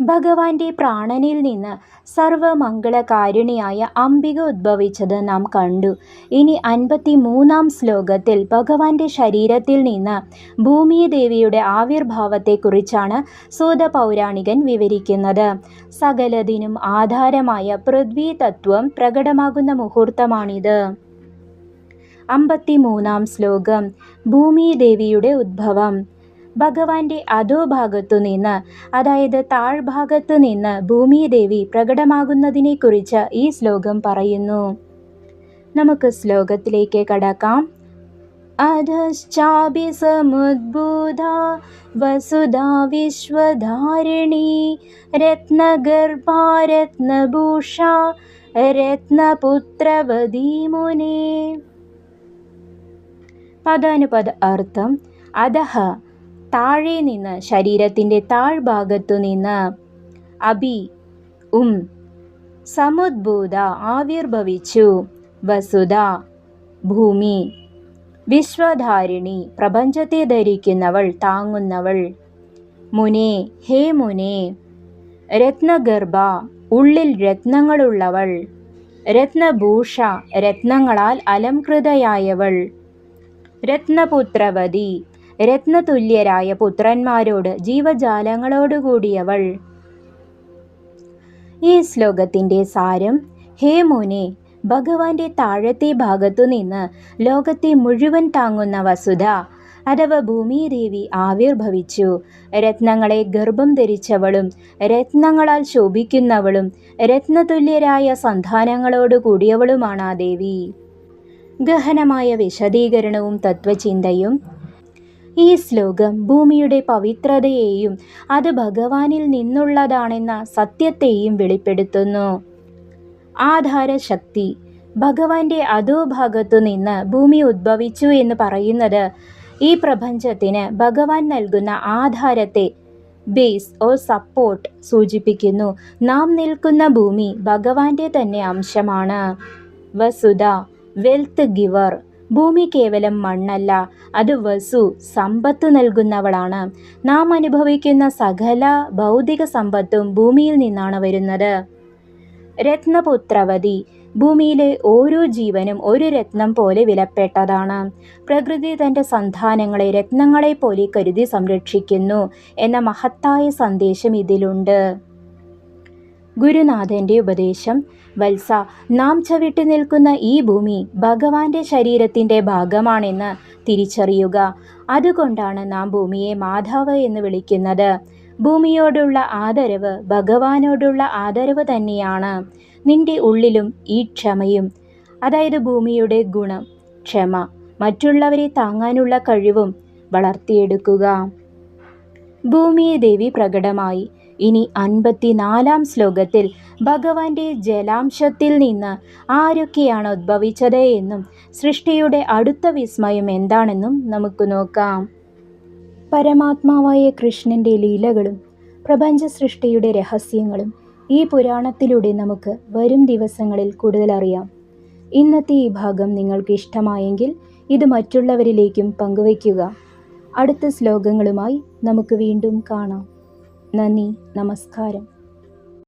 ഭഗവാന്റെ പ്രാണനിൽ നിന്ന് സർവമംഗളകാരിണിയായ അംബിക ഉദ്ഭവിച്ചത് നാം കണ്ടു. ഇനി 53-ാം ശ്ലോകത്തിൽ ഭഗവാന്റെ ശരീരത്തിൽ നിന്ന് ഭൂമിദേവിയുടെ ആവിർഭാവത്തെക്കുറിച്ചാണ് സൂത പൗരാണികൻ വിവരിക്കുന്നത്. സകലതിനും ആധാരമായ പൃഥ്വി തത്വം പ്രകടമാകുന്ന മുഹൂർത്തമാണിത്. 53-ാം ശ്ലോകം. ഭൂമിദേവിയുടെ ഉദ്ഭവം. ഭഗവാന്റെ അധോഭാഗത്തു നിന്ന്, അതായത് താഴ്ഭാഗത്തു നിന്ന് ഭൂമിദേവി പ്രകടമാകുന്നതിനെക്കുറിച്ച് ഈ ശ്ലോകം പറയുന്നു. നമുക്ക് ശ്ലോകത്തിലേക്ക് കടക്കാം. അധശ്ചാഭിസമുദ്ഭൂത വസുധാ വിശ്വധാരിണി രത്നഗർഭാ രത്നഭൂഷാ രത്നപുത്രവതീ മുനേ. പദാനുപദ അർത്ഥം. അധഃ താഴെ നിന്ന്, ശരീരത്തിൻ്റെ താഴ്ഭാഗത്തു നിന്ന്, അഭി സമുദ്ഭൂത ആവിർഭവിച്ചു, വസുധ ഭൂമി, വിശ്വധാരിണി പ്രപഞ്ചത്തെ ധരിക്കുന്നവൾ താങ്ങുന്നവൾ, മുനേ ഹേ മുനേ, രത്നഗർഭ ഉള്ളിൽ രത്നങ്ങളുള്ളവൾ, രത്നഭൂഷ രത്നങ്ങളാൽ അലംകൃതയായവൾ, രത്നപുത്രവതി രത്നതുല്യരായ പുത്രന്മാരോട് ജീവജാലങ്ങളോടുകൂടിയവൾ. ഈ ശ്ലോകത്തിൻ്റെ സാരം. ഹേ മുനേ, ഭഗവാന്റെ താഴത്തെ ഭാഗത്തു നിന്ന് ലോകത്തെ മുഴുവൻ താങ്ങുന്ന വസുധ അഥവാ ഭൂമിദേവി ആവിർഭവിച്ചു. രത്നങ്ങളെ ഗർഭം ധരിച്ചവളും രത്നങ്ങളാൽ ശോഭിക്കുന്നവളും രത്നതുല്യരായ സന്താനങ്ങളോട് കൂടിയവളുമാണ് ആ ദേവി. ഗഹനമായ വിശദീകരണവും തത്വചിന്തയും. ഈ ശ്ലോകം ഭൂമിയുടെ പവിത്രതയെയും അത് ഭഗവാനിൽ നിന്നുള്ളതാണെന്ന സത്യത്തെയും വെളിപ്പെടുത്തുന്നു. ആധാരശക്തി. ഭഗവാന്റെ അധോഭാഗത്തു നിന്ന് ഭൂമി ഉദ്ഭവിച്ചു എന്ന് പറയുന്നത് ഈ പ്രപഞ്ചത്തിന് ഭഗവാൻ നൽകുന്ന ആധാരത്തെ, ബേസ് ഓർ സപ്പോർട്ട് സൂചിപ്പിക്കുന്നു. നാം നിൽക്കുന്ന ഭൂമി ഭഗവാന്റെ തന്നെ അംശമാണ്. Vasudha wealth giver. ഭൂമി കേവലം മണ്ണല്ല, അത് വസു സമ്പത്ത് നൽകുന്നവളാണ്. നാം അനുഭവിക്കുന്ന സകല ഭൗതിക സമ്പത്തും ഭൂമിയിൽ നിന്നാണ് വരുന്നത്. രത്നപുത്രവതി. ഭൂമിയിലെ ഓരോ ജീവനും ഒരു രത്നം പോലെ വിലപ്പെട്ടതാണ്. പ്രകൃതി തൻ്റെ സന്താനങ്ങളെ രത്നങ്ങളെ പോലെ കരുതി സംരക്ഷിക്കുന്നു എന്ന മഹത്തായ സന്ദേശം ഇതിലുണ്ട്. ഗുരുനാഥൻ്റെ ഉപദേശം. വത്സ, നാം ചവിട്ടി നിൽക്കുന്ന ഈ ഭൂമി ഭഗവാന്റെ ശരീരത്തിൻ്റെ ഭാഗമാണെന്ന് തിരിച്ചറിയുക. അതുകൊണ്ടാണ് നാം ഭൂമിയെ മാതാവ് എന്ന് വിളിക്കുന്നത്. ഭൂമിയോടുള്ള ആദരവ് ഭഗവാനോടുള്ള ആദരവ് തന്നെയാണ്. നിന്റെ ഉള്ളിലും ഈ ക്ഷമയും, അതായത് ഭൂമിയുടെ ഗുണം ക്ഷമ, മറ്റുള്ളവരെ താങ്ങാനുള്ള കഴിവും വളർത്തിയെടുക്കുക. ഭൂമിദേവി പ്രകടമായി. ഇനി 54-ാം ശ്ലോകത്തിൽ ഭഗവാന്റെ ജലാംശത്തിൽ നിന്ന് ആരൊക്കെയാണ് ഉദ്ഭവിച്ചത് എന്നും സൃഷ്ടിയുടെ അടുത്ത വിസ്മയം എന്താണെന്നും നമുക്ക് നോക്കാം. പരമാത്മാവായ കൃഷ്ണൻ്റെ ലീലകളും പ്രപഞ്ച സൃഷ്ടിയുടെ രഹസ്യങ്ങളും ഈ പുരാണത്തിലൂടെ നമുക്ക് വരും ദിവസങ്ങളിൽ കൂടുതൽ അറിയാം. ഇന്നത്തെ ഈ ഭാഗം നിങ്ങൾക്ക് ഇഷ്ടമായെങ്കിൽ ഇത് മറ്റുള്ളവരിലേക്കും പങ്കുവയ്ക്കുക. അടുത്ത ശ്ലോകങ്ങളുമായി നമുക്ക് വീണ്ടും കാണാം. നന്ദി, നമസ്കാരം.